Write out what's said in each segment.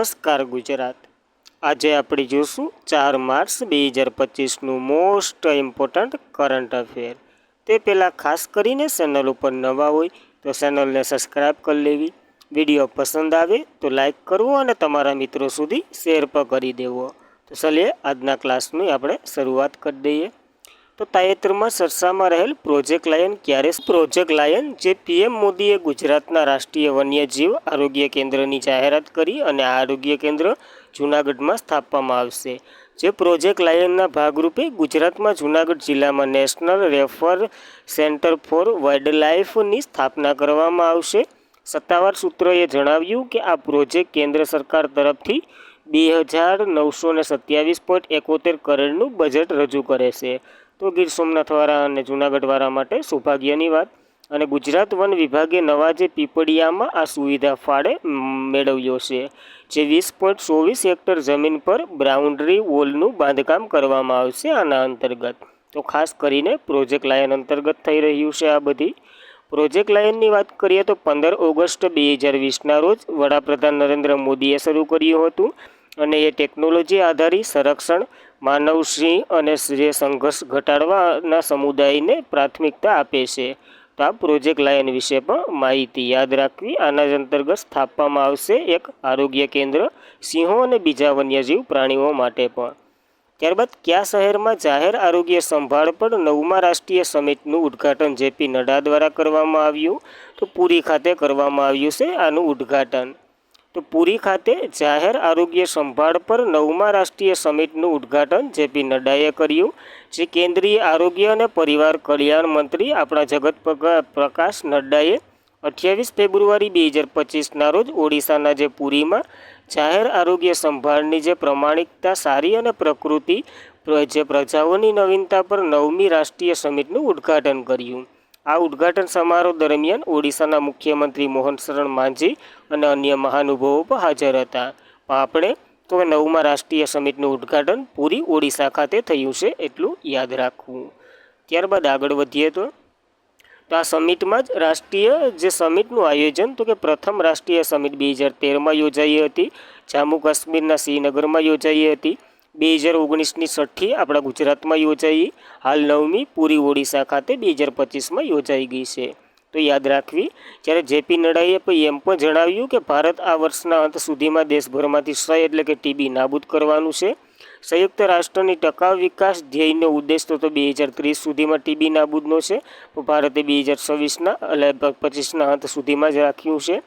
નમસ્કાર ગુજરાત। આજે આપણે જોશું 4 માર્ચ 2025નું મોસ્ટ ઇમ્પોર્ટન્ટ કરંટ અફેર। તે પહેલાં ખાસ કરીને ચેનલ ઉપર નવા હોય તો ચેનલને સબસ્ક્રાઈબ કરી લેવી, વિડીયો પસંદ આવે તો લાઈક કરવો અને તમારા મિત્રો સુધી શેર પણ કરી દેવો। તો ચાલીએ આજના ક્લાસની આપણે શરૂઆત કરી દઈએ। તો તાજેતરમાં ચર્ચામાં રહેલ પ્રોજેક્ટ લાયન ક્યારે? પ્રોજેક્ટ લાયન જે પીએમ મોદીએ ગુજરાતના રાષ્ટ્રીય વન્યજીવ આરોગ્ય કેન્દ્રની જાહેરાત કરી અને આ આરોગ્ય કેન્દ્ર જૂનાગઢમાં સ્થાપવામાં આવશે। જે પ્રોજેક્ટ લાયનના ભાગરૂપે ગુજરાતમાં જૂનાગઢ જિલ્લામાં નેશનલ રેફર સેન્ટર ફોર વાઇલ્ડલાઇફની સ્થાપના કરવામાં આવશે। સત્તાવાર સૂત્રોએ જણાવ્યું કે આ પ્રોજેક્ટ કેન્દ્ર સરકાર તરફથી 2927.71 કરોડનું બજેટ રજૂ કરે છે। તો ગીર સોમનાથવાળા અને જૂનાગઢવાળા માટે સૌભાગ્યની વાત। અને ગુજરાત વન વિભાગે નવા જે પીપળિયામાં આ સુવિધા ફાળે મેળવ્યો છે, જે 20.24 હેક્ટર જમીન પર બાઉન્ડ્રી વોલનું બાંધકામ કરવામાં આવશે આના અંતર્ગત। તો ખાસ કરીને પ્રોજેક્ટ લાયન અંતર્ગત થઈ રહ્યું છે આ બધી। પ્રોજેક્ટ લાયનની વાત કરીએ તો 15 ઓગસ્ટ 2020ના રોજ વડાપ્રધાન નરેન્દ્ર મોદીએ શરૂ કર્યું હતું અને એ ટેકનોલોજી આધારિત સંરક્ષણ, માનવ સિંહ અને જે સંઘર્ષ ઘટાડવાના સમુદાયને પ્રાથમિકતા આપે છે। તો આ પ્રોજેક્ટ લાયન વિશે પણ માહિતી યાદ રાખવી। આના જ અંતર્ગત સ્થાપવામાં આવશે એક આરોગ્ય કેન્દ્ર સિંહો અને બીજા વન્યજીવ પ્રાણીઓ માટે પણ। ત્યારબાદ કયા શહેરમાં જાહેર આરોગ્ય સંભાળ પર 9મા રાષ્ટ્રીય સમિટનું ઉદ્ઘાટન જેપી નડ્ડા દ્વારા કરવામાં આવ્યું? તો પુરી ખાતે કરવામાં આવ્યું છે આનું ઉદ્ઘાટન। તો પુરી ખાતે જાહેર આરોગ્ય સંભાળ પર 9મા રાષ્ટ્રીય સમિટનું ઉદ્ઘાટન જેપી નડ્ડાએ કર્યું, જે કેન્દ્રીય આરોગ્ય અને પરિવાર કલ્યાણ મંત્રી આપણા જગત પ્રકાશ નડ્ડાએ 28 ફેબ્રુઆરી 2025ના રોજ ઓડિશાના જે પુરીમાં જાહેર આરોગ્ય સંભાળની જે પ્રમાણિકતા સારી અને પ્રકૃતિ જે પ્રજાઓની નવીનતા પર 9મી રાષ્ટ્રીય સમિટનું ઉદ્ઘાટન કર્યું। આ ઉદ્ઘાટન સમારોહ દરમિયાન ઓડિશાના મુખ્યમંત્રી મોહન શરણ માંઝી અને અન્ય મહાનુભાવો પણ હાજર હતા। આપણે તો 9મા રાષ્ટ્રીય સમિટનું ઉદ્ઘાટન પુરી ઓડિશા ખાતે થયું છે એટલું યાદ રાખવું। ત્યારબાદ આગળ વધીએ તો આ સમિટમાં જ રાષ્ટ્રીય જે સમિટનું આયોજન તો કે પ્રથમ રાષ્ટ્રીય સમિટ 2013માં યોજાઈ હતી, જમ્મુ કાશ્મીરના શ્રીનગરમાં યોજાઈ હતી। 2019ની છઠ્ઠી આપણા ગુજરાતમાં યોજાઈ, હાલ 9મી પુરી ઓડિશા ખાતે 2025માં યોજાઈ ગઈ છે, તો યાદ રાખવી। જ્યારે જેપી નડ્ડાએ એમ પણ જણાવ્યું કે ભારત આ વર્ષના અંત સુધીમાં દેશભરમાંથી ક્ષય એટલે કે ટીબી નાબૂદ કરવાનું છે। સંયુક્ત રાષ્ટ્રની ટકાઉ વિકાસ ધ્યેયનો ઉદ્દેશ તો 2030 સુધીમાં ટીબી નાબૂદનો છે, તો ભારતે 2025ના અંત સુધીમાં જ રાખ્યું છે।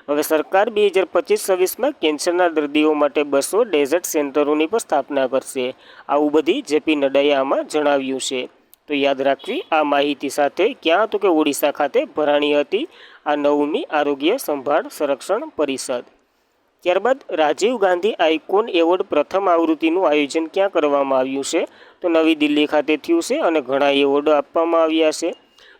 હવે સરકાર 2025-26માં કેન્સરના દર્દીઓ માટે 200 ડેઝર્ટ સેન્ટરોની પણ સ્થાપના કરશે, આવું બધી જેપી નડ્ડાએ આમાં જણાવ્યું છે, તો યાદ રાખવી આ માહિતી સાથે। ક્યાં? તો કે ઓડિશા ખાતે ભરાણી હતી આ 9મી આરોગ્ય સંભાળ સંરક્ષણ પરિષદ। ત્યારબાદ રાજીવ ગાંધી આઇકોન એવોર્ડ પ્રથમ આવૃત્તિનું આયોજન ક્યાં કરવામાં આવ્યું છે? તો નવી દિલ્હી ખાતે થયું છે અને ઘણા એવોર્ડો આપવામાં આવ્યા છે।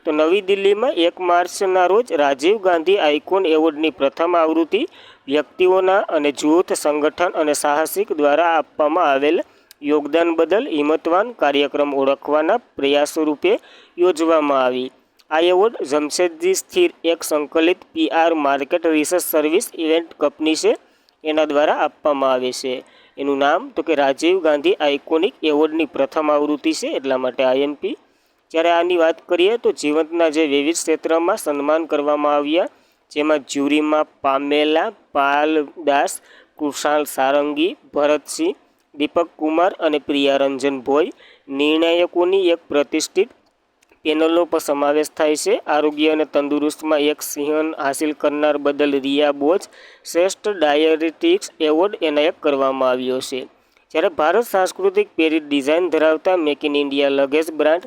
તો નવી દિલ્હીમાં 1 માર્ચના રોજ રાજીવ ગાંધી આઇકોન એવોર્ડની પ્રથમ આવૃત્તિ વ્યક્તિઓના અને જૂથ, સંગઠન અને સાહસિક દ્વારા આપવામાં આવેલ યોગદાન બદલ હિંમતવાન કાર્યક્રમ ઓળખવાના પ્રયાસો રૂપે યોજવામાં આવી। આ એવોર્ડ જમશેદજી સ્થિર એક સંકલિત PR market research service event company છે એના દ્વારા આપવામાં આવે છે। એનું નામ તો કે રાજીવ ગાંધી આઇકોનિક એવોર્ડની પ્રથમ આવૃત્તિ છે, એટલા માટે IMP। જ્યારે આની વાત કરીએ તો જીવનના જે વિવિધ ક્ષેત્રમાં સન્માન કરવામાં આવ્યા, જેમાં જ્યુરીમાં પામેલા પાલદાસ, કુશાલ સારંગી, ભરતસિંહ, દીપક કુમાર અને પ્રિયા રંજન ભોઈ નિર્ણાયકોની એક પ્રતિષ્ઠિત પેનલનો પણ સમાવેશ થાય છે। આરોગ્ય અને તંદુરસ્તમાં એક સિંહન હાંસિલ કરનાર બદલ રિયા બોઝ શ્રેષ્ઠ ડાયરેટિક્સ એવોર્ડ એનાયત કરવામાં આવ્યો છે। જ્યારે ભારત સાંસ્કૃતિક પ્રેરિત ડિઝાઇન ધરાવતા make in India luggage brand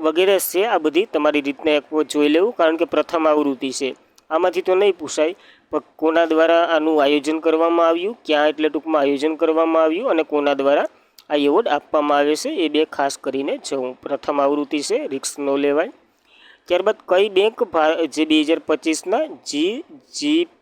વગેરે છે, આ બધી તમારી રીતના એક જોઈ લેવું, કારણ કે પ્રથમ આવૃત્તિ છે, આમાંથી તો નહીં પૂછાય પણ કોના દ્વારા આનું આયોજન કરવામાં આવ્યું, ક્યાં એટલે ટૂંકમાં આયોજન કરવામાં આવ્યું અને કોના દ્વારા આ એવોર્ડ આપવામાં આવે છે, એ બે ખાસ કરીને જવું। પ્રથમ આવૃત્તિ છે, રિસ્ક ન લેવાય। ત્યારબાદ કઈ બેંક જે 2025ના GGP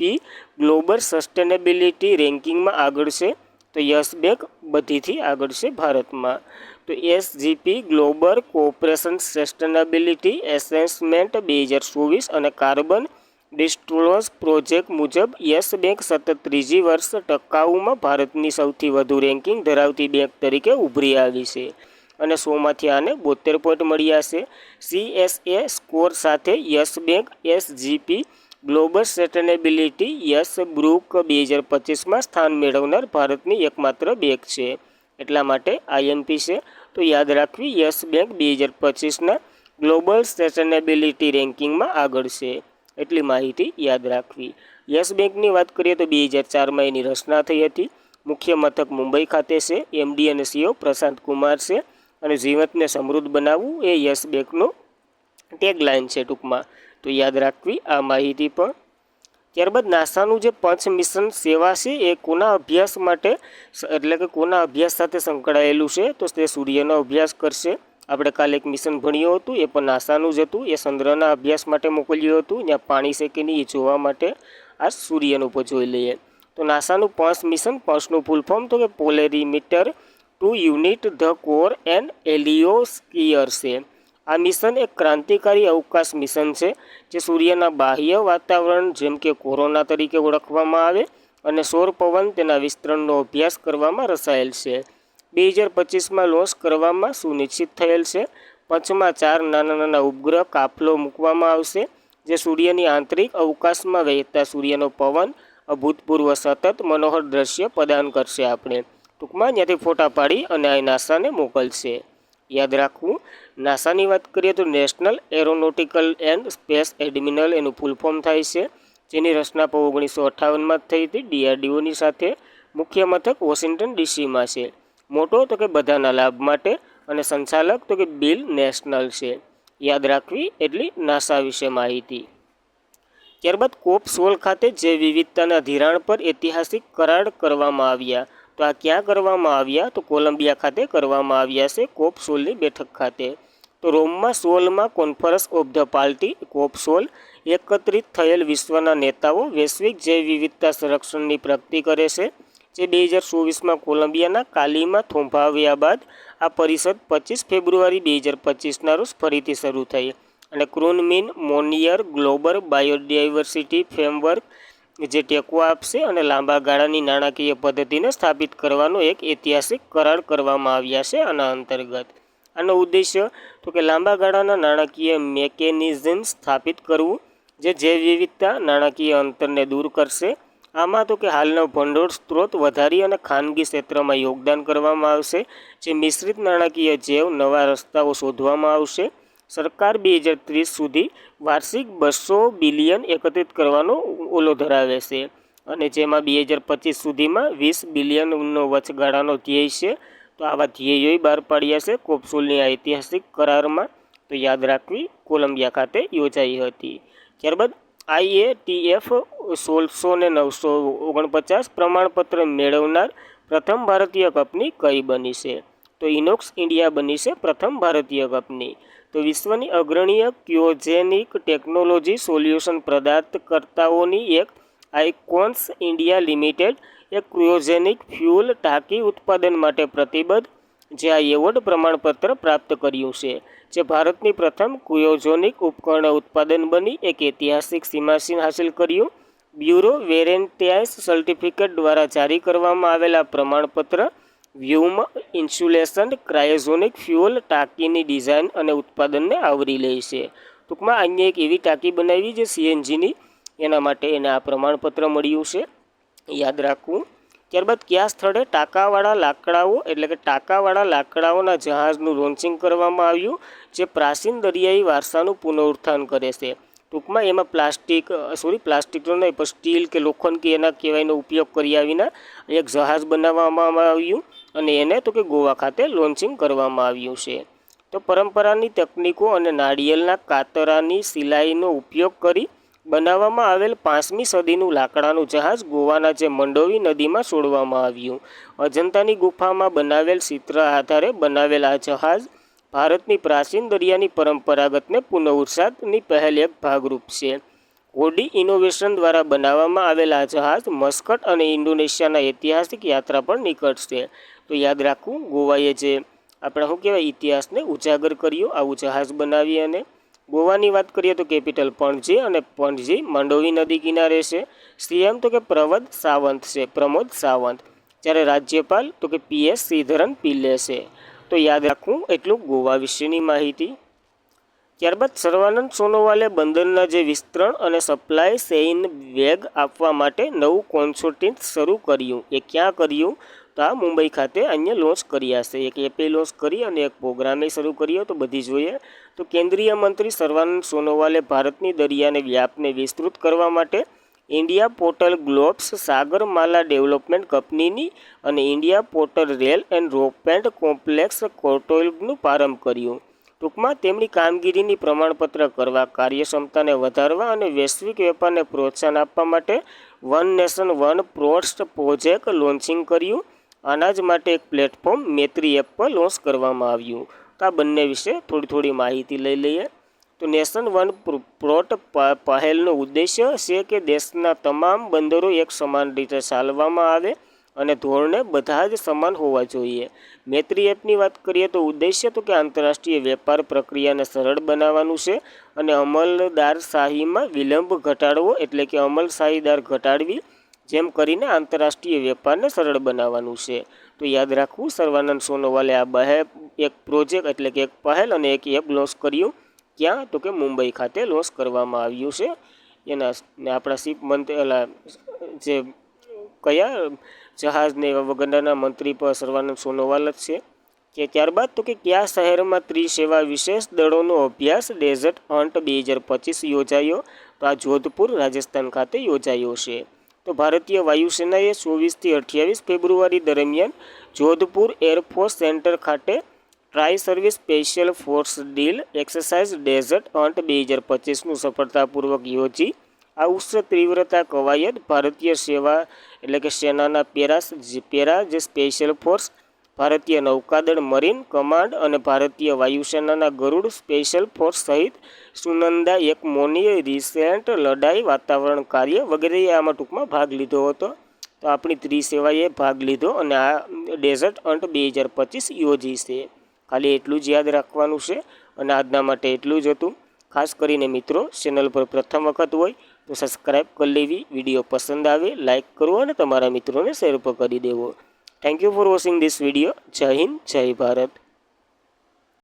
ગ્લોબલ સસ્ટેનેબિલિટી રેન્કિંગમાં આગળ છે? તો યસ બેંક બધીથી આગળ છે ભારતમાં। તો SGP global corporation sustainability assessment 2024 અને કાર્બન ડિસ્ક્લોઝ પ્રોજેક્ટ મુજબ યસ બેંક સતત ત્રીજી વર્ષ ટકાઉમાં ભારતની સૌથી વધુ રેન્કિંગ ધરાવતી બેંક તરીકે ઉભરી આવી છે અને 100માંથી આને 72 પોઈન્ટ મળ્યા છે. CSA સ્કોર સાથે Yes Bank SGP global sustainability yearbook 2025માં સ્થાન મેળવનાર ભારતની એકમાત્ર બેંક છે. એટલા માટે IMP છે. તો યાદ રાખવી, યસ બેંક 2025ના ગ્લોબલ સસ્ટેનેબિલિટી રેન્કિંગમાં આગળ છે. એટલી માહિતી યાદ રાખવી. યસ બેંકની વાત કરીએ તો 2004માં એની રચના થઈ હતી. મુખ્ય મથક મુંબઈ ખાતે છે. MD અને CEO પ્રશાંત કુમાર છે અને જીવનને સમૃદ્ધ બનાવવું એ યસ બેંકનું ટેગલાઇન છે ટૂંકમાં. તો યાદ રાખવી આ માહિતી પણ. ત્યારબાદ નાસાનું જે પંચ મિશન સેવા છે એ કોના અભ્યાસ માટે એટલે કે કોના અભ્યાસ સાથે સંકળાયેલું છે? તો તે સૂર્યનો અભ્યાસ કરશે. આપણે કાલે એક મિશન ભણ્યું હતું, એ પણ નાસાનું જ હતું. એ ચંદ્રના અભ્યાસ માટે મોકલ્યું હતું, ત્યાં પાણી છે કે નહીં એ જોવા માટે. આ સૂર્યનું પર જોઈ લઈએ. તો નાસાનું પંચ મિશન, પંચનું ફૂલ ફોર્મ તો કે polarimeter to unit the core and heliosphere છે. આ મિશન એક ક્રાંતિકારી અવકાશ મિશન છે જે સૂર્યના બાહ્ય વાતાવરણ જેમ કે કોરોના તરીકે ઓળખવામાં આવે અને સૌર પવન તેના વિસ્તરણનો અભ્યાસ કરવામાં રચાયેલ છે. 2025માં લોન્ચ કરવામાં સુનિશ્ચિત થયેલ છે. પંચમાં 4 નાના નાના ઉપગ્રહ કાફલો મૂકવામાં આવશે જે સૂર્યની આંતરિક અવકાશમાં વહેતા સૂર્યનો પવન અભૂતપૂર્વ સતત મનોહર દ્રશ્ય પ્રદાન કરશે. આપણે ટૂંકમાં ત્યાંથી ફોટા પાડી અને આ નાસાને મોકલશે. યાદ રાખવું. નાસાની વાત કરીએ તો નેશનલ એરોનોટિકલ એન્ડ સ્પેસ એડમિનલ એનું ફૂલ ફોર્મ થાય છે, જેની રચના 1958માં થઈ હતી DRDOની સાથે. મુખ્ય મથક વોશિંગ્ટન DCમાં છે. મોટો તો કે બધાના લાભ માટે અને સંચાલક તો કે બિલ નેશનલ છે. યાદ રાખવી એટલી નાસા વિશે માહિતી. ત્યારબાદ COP16 ખાતે જૈવ વિવિધતાના ધિરાણ પર ઐતિહાસિક કરાર કરવામાં આવ્યા. તો આ ક્યાં કરવામાં આવ્યા? તો કોલંબિયા ખાતે કરવામાં આવ્યા છે, COP16ની બેઠક ખાતે. તો રોમમાં 16માં conference of the party COP16 એકત્રિત થયેલ વિશ્વના નેતાઓ વૈશ્વિક જૈવ વિવિધતા સંરક્ષણની પ્રગતિ કરે છે, જે 2024માં કોલંબિયાના કાલીમાં થોભાવ્યા બાદ આ પરિષદ 25 ફેબ્રુઆરી 2025ના રોજ ફરીથી શરૂ થઈ અને ક્રુનમિન મોનિયર ગ્લોબલ બાયોડાયવર્સિટી ફ્રેમવર્ક જે ટેકો આપશે અને લાંબા ગાળાની નાણાકીય પદ્ધતિને સ્થાપિત કરવાનો એક ઐતિહાસિક કરાર કરવામાં આવ્યા છે. આના અંતર્ગત આનો ઉદ્દેશ્ય તો કે લાંબા ગાળાના નાણાકીય મેકેનિઝમ સ્થાપિત કરવું જે જૈવ વિવિધતા નાણાકીય અંતરને દૂર કરશે. આમાં તો કે હાલનો ભંડોળ સ્ત્રોત વધારી અને ખાનગી ક્ષેત્રમાં યોગદાન કરવામાં આવશે, જે મિશ્રિત નાણાકીય જૈવ નવા રસ્તાઓ શોધવામાં આવશે. સરકાર 2030 સુધી વાર્ષિક 200 બિલિયન એકત્રિત કરવાનો ઓલો ધરાવે છે અને જેમાં 2025 સુધીમાં 20 બિલિયનનો વચગાળાનો ધ્યેય છે. તો આવા ધ્યેયો બહાર પાડ્યા છે COP16ની ઐતિહાસિક કરારમાં. તો યાદ રાખવી. કોલંબિયા ખાતે યોજાઈ હતી. ત્યારબાદ IATF 16,949 પ્રમાણપત્ર મેળવનાર પ્રથમ ભારતીય કંપની કઈ બની છે? તો ઇનોક્સ ઇન્ડિયા બની છે પ્રથમ ભારતીય કંપની. તો વિશ્વની અગ્રણીય ક્યોજેનિક ટેકનોલોજી સોલ્યુશન પ્રદાતકર્તાઓની એક આઇકોન્સ ઇન્ડિયા લિમિટેડ એક ક્યોજેનિક ફ્યુલ ટાંકી ઉત્પાદન માટે પ્રતિબદ્ધ, જે આ એવોર્ડ પ્રમાણપત્ર પ્રાપ્ત કર્યું છે, જે ભારતની પ્રથમ ક્યોજેનિક ઉપકરણ ઉત્પાદન બની એક ઐતિહાસિક સીમાચિહ્ન હાંસલ કર્યું. બ્યુરો વેરેન્ટિયાસ સર્ટિફિકેટ દ્વારા જારી કરવામાં આવેલા પ્રમાણપત્ર વ્યુમ ઇન્સ્યુલેશન ક્રાયોજેનિક ફ્યુઅલ ટાંકીની ડિઝાઇન અને ઉત્પાદનને આવરી લે છે. ટૂંકમાં અહીંયા એક એવી ટાંકી બનાવી જે CNGની, એના માટે એને આ પ્રમાણપત્ર મળ્યું છે. યાદ રાખવું. ત્યારબાદ કયા સ્થળે ટાંકાવાળા લાકડાઓના જહાજનું લોન્ચિંગ કરવામાં આવ્યું, જે પ્રાચીન દરિયાઈ વારસાનું પુનરુત્થાન કરે છે? ટૂંકમાં એમાં પ્લાસ્ટિકનો નહીં પણ સ્ટીલ કે લોખંડ કે એના કહેવાયનો ઉપયોગ કર્યા વિના એક જહાજ બનાવવામાં આવ્યું અને એને તો કે ગોવા ખાતે લોન્ચિંગ કરવામાં આવ્યું છે. તો પરંપરાની તકનીકો અને નાળિયેરના કાતરાની સિલાઈનો ઉપયોગ કરી બનાવવામાં આવેલ 5મી સદીનું લાકડાનું જહાજ ગોવાના જે મંડોવી નદીમાં છોડવામાં આવ્યું. અજંતાની ગુફામાં બનાવેલ ચિત્ર આધારે બનાવેલ આ જહાજ ભારતની પ્રાચીન દરિયાની પરંપરાગતને પુનઃઉત્સાહની પહેલ એક ભાગરૂપ છે. ઓડી ઇનોવેશન દ્વારા બનાવવામાં આવેલ આ જહાજ મસ્કટ અને ઇન્ડોનેશિયાના ઐતિહાસિક યાત્રા પર નીકળશે. તો યાદ રાખવું, ગોવાએ જે આપણે શું કહેવાય ઇતિહાસને ઉજાગર કર્યો આવું જહાજ બનાવી અને ગોવાની વાત કરીએ તો કેપિટલ પણજી, અને પણજી માંડોવી નદી કિનારે છે. સીએમ તો કે પ્રમોદ સાવંત. જ્યારે રાજ્યપાલ તો કે PS શ્રીધરન પિલ્લે છે. તો યાદ રાખવું એટલું ગોવા વિશેની માહિતી. ત્યારબાદ સર્વાનંદ સોનોવાલે બંદરના જે વિસ્તરણ અને સપ્લાય ચેઇન વેગ આપવા માટે નવું કોન્સોર્ટિયમ શરૂ કર્યું. એ ક્યાં કર્યું? તો આ મુંબઈ ખાતે અહીંયા લોન્ચ કર્યા છે. એક એપે લોન્ચ કરી અને એક પ્રોગ્રામે શરૂ કર્યો. તો બધી જોઈએ તો કેન્દ્રીય મંત્રી સર્વાનંદ સોનોવાલે ભારતની દરિયાને વ્યાપને વિસ્તૃત કરવા માટે India portal globes Sagarmala development કંપનીની અને India portal rail and ropeway complex કોર્ટોઇલનું પ્રારંભ કર્યું. ટૂંકમાં તેમની કામગીરીની પ્રમાણપત્ર કરવા, કાર્યક્ષમતાને વધારવા અને વૈશ્વિક વેપારને પ્રોત્સાહન આપવા માટે one nation one ports project launching કર્યું. આના જ માટે એક પ્લેટફોર્મ મૈત્રી એપ પર લોન્ચ કરવામાં આવ્યું. તો આ બંને વિશે થોડી માહિતી લઈ લઈએ. તો નેશન વન પોર્ટ પહેલનો ઉદ્દેશ્ય છે કે દેશના તમામ બંદરો એક સમાન રીતે ચાલવામાં આવે અને ધોરણે બધા જ સમાન હોવા જોઈએ. મૈત્રી એપની વાત કરીએ તો ઉદ્દેશ્ય તો કે આંતરરાષ્ટ્રીય વેપાર પ્રક્રિયાને સરળ બનાવવાનું છે અને અમલદારશાહીમાં વિલંબ ઘટાડવો, એટલે કે અમલશાહીદાર ઘટાડવી, જેમ કરીને આંતરરાષ્ટ્રીય વેપારને સરળ બનાવવાનું છે. તો યાદ રાખવું, સર્વાનંદ સોનોવાલે આ એક પ્રોજેક્ટ એટલે કે એક પહેલ અને એક એપ લોન્ચ કર્યું. ક્યાં? તો કે મુંબઈ ખાતે લોન્ચ કરવામાં આવ્યું છે. એના આપણા શિપ મંત્રી જે કયા જહાજને વગરના મંત્રી પર સર્વાનંદ સોનોવાલ જ છે. કે ત્યારબાદ તો કે કયા શહેરમાં ત્રિસેવા વિશેષ દળોનો અભ્યાસ ડેઝર્ટ હન્ટ 2025 યોજાયો? તો આ જોધપુર રાજસ્થાન ખાતે યોજાયો છે. તો ભારતીય વાયુસેનાએ 24 થી 28 ફેબ્રુઆરી દરમિયાન જોધપુર એરફોર્સ સેન્ટર ખાતે tri service special force drill exercise desert hunt 2025નું સફળતાપૂર્વક યોજી. આ ઉચ્ચ તીવ્રતા કવાયત ભારતીય સેવા એટલે કે સેનાના પેરા જે સ્પેશિયલ ફોર્સ, ભારતીય નૌકાદળ મરીન કમાન્ડ અને ભારતીય વાયુસેનાના ગરુડ સ્પેશિયલ ફોર્સ સહિત સુનંદા એકમોની રિસેન્ટ લડાઈ વાતાવરણ કાર્ય વગેરેએ આમાં ટૂંકમાં ભાગ લીધો હતો. તો આપણી ત્રિસેવાએ ભાગ લીધો અને આ ડેઝર્ટ હન્ટ 2025 યોજી છે. ખાલી એટલું જ યાદ રાખવાનું છે અને આજના માટે એટલું જ હતું. ખાસ કરીને મિત્રો, ચેનલ પર પ્રથમ વખત હોય તો સબસ્ક્રાઈબ કરી લેવી, વિડીયો પસંદ આવે લાઇક કરવો અને તમારા મિત્રોને શેર પર કરી દેવો. Thank you for watching this video. જય હિન્દ, જય ભારત.